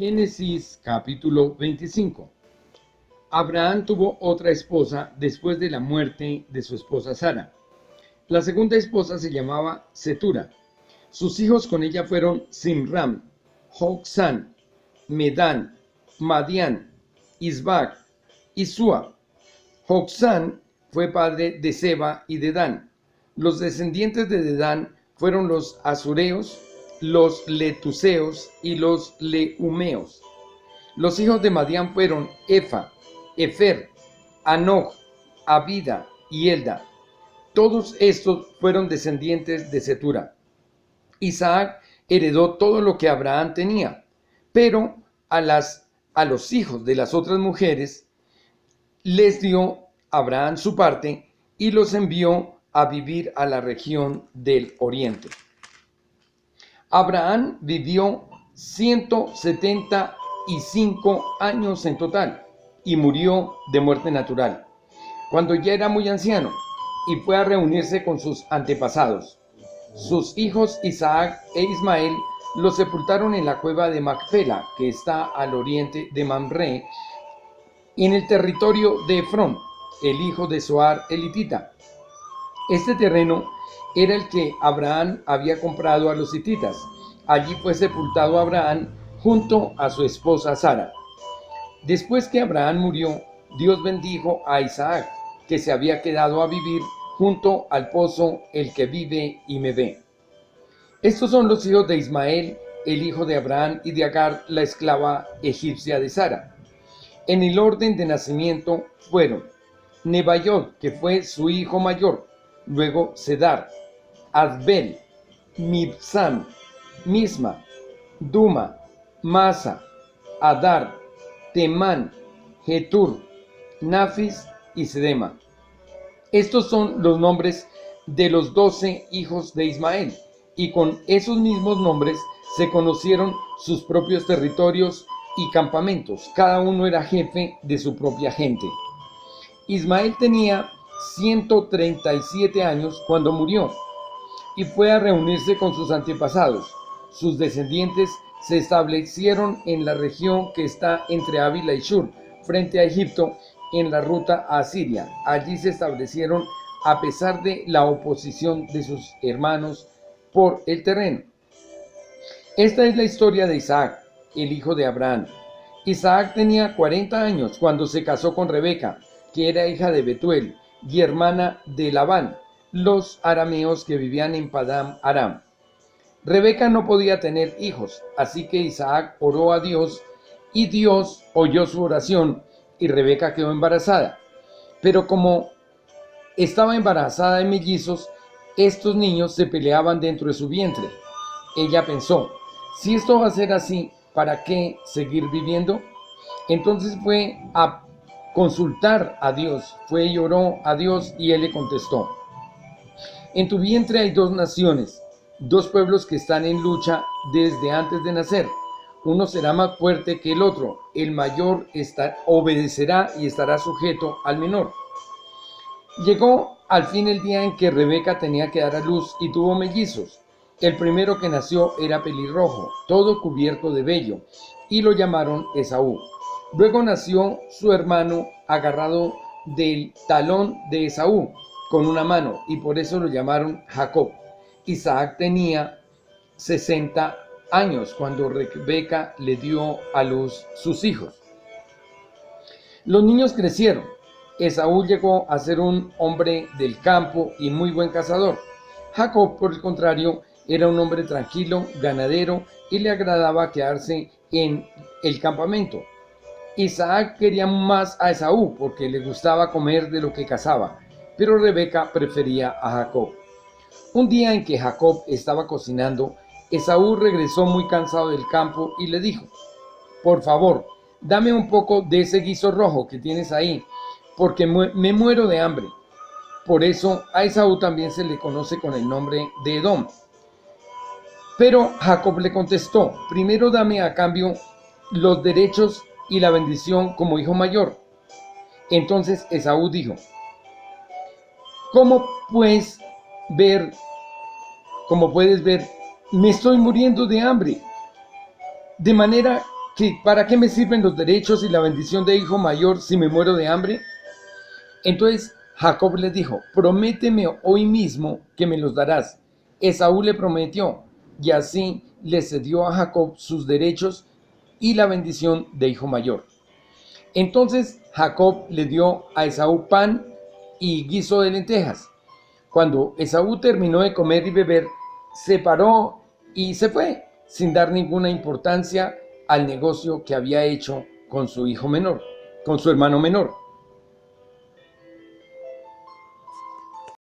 Génesis capítulo 25. Abraham tuvo otra esposa después de la muerte de su esposa Sara. La segunda esposa se llamaba Setura. Sus hijos con ella fueron Simram, Joksán, Medán, Madián, Isbac y Sua. Joksán fue padre de Seba y de Dan. Los descendientes de Dedán fueron los asureos, los letuseos y los leumeos. Los hijos de Madián fueron Efa, Efer, Anoc, Abida y Elda. Todos estos fueron descendientes de Setura. Isaac heredó todo lo que Abraham tenía, pero a los hijos de las otras mujeres les dio Abraham su parte y los envió a vivir a la región del oriente. Abraham vivió 175 años en total y murió de muerte natural, cuando ya era muy anciano, y fue a reunirse con sus antepasados. Sus hijos Isaac e Ismael lo sepultaron en la cueva de Macpela, que está al oriente de Mamre, en el territorio de Efrón, el hijo de Zohar elitita. Este terreno era el que Abraham había comprado a los hititas. Allí fue sepultado Abraham junto a su esposa Sara. Después que Abraham murió, Dios bendijo a Isaac, que se había quedado a vivir junto al pozo El que vive y me ve. Estos son los hijos de Ismael, el hijo de Abraham, y de Agar, la esclava egipcia de Sara. En el orden de nacimiento fueron Nebaiot, que fue su hijo mayor, luego Sedar, Adbel, Mibsam, Misma, Duma, Masa, Adar, Temán, Getur, Nafis y Sedema. Estos son los nombres de los 12 hijos de Ismael, y con esos mismos nombres se conocieron sus propios territorios y campamentos. Cada uno era jefe de su propia gente. Ismael tenía 137 años cuando murió y fue a reunirse con sus antepasados. Sus descendientes se establecieron en la región que está entre Ávila y Shur, frente a Egipto, en la ruta a Asiria. Allí se establecieron a pesar de la oposición de sus hermanos por el terreno. Esta es la historia de Isaac, el hijo de Abraham. Isaac tenía 40 años cuando se casó con Rebeca, que era hija de Betuel y hermana de Labán, los arameos que vivían en Padam Aram. Rebeca no podía tener hijos, así que Isaac oró a Dios y Dios oyó su oración y Rebeca quedó embarazada. Pero como estaba embarazada de mellizos, estos niños se peleaban dentro de su vientre. Ella pensó, si esto va a ser así, ¿para qué seguir viviendo? Entonces fue a consultar a Dios, fue y oró a Dios y él le contestó, en tu vientre hay dos naciones, dos pueblos que están en lucha desde antes de nacer. Uno será más fuerte que el otro, el mayor obedecerá y estará sujeto al menor. Llegó al fin el día en que Rebeca tenía que dar a luz y tuvo mellizos. El primero que nació era pelirrojo, todo cubierto de vello, y lo llamaron Esaú. Luego nació su hermano agarrado del talón de Esaú con una mano, y por eso lo llamaron Jacob. Isaac tenía 60 años cuando Rebeca le dio a luz sus hijos. Los niños crecieron. Esaú llegó a ser un hombre del campo y muy buen cazador. Jacob, por el contrario, era un hombre tranquilo, ganadero, y le agradaba quedarse en el campamento. Isaac quería más a Esaú porque le gustaba comer de lo que cazaba, pero Rebeca prefería a Jacob. Un día en que Jacob estaba cocinando, Esaú regresó muy cansado del campo y le dijo, por favor, dame un poco de ese guiso rojo que tienes ahí, porque me muero de hambre. Por eso a Esaú también se le conoce con el nombre de Edom. Pero Jacob le contestó, primero dame a cambio los derechos y la bendición como hijo mayor. Entonces Esaú dijo, como puedes ver, me estoy muriendo de hambre, de manera ¿Para qué me sirven los derechos y la bendición de hijo mayor si me muero de hambre? Entonces Jacob les dijo, prométeme hoy mismo que me los darás. Esaú le prometió, y así le cedió a Jacob sus derechos y la bendición de hijo mayor. Entonces Jacob le dio a Esaú pan y guiso de lentejas. Cuando Esaú terminó de comer y beber, se paró y se fue, sin dar ninguna importancia al negocio que había hecho con su hijo menor, con su hermano menor.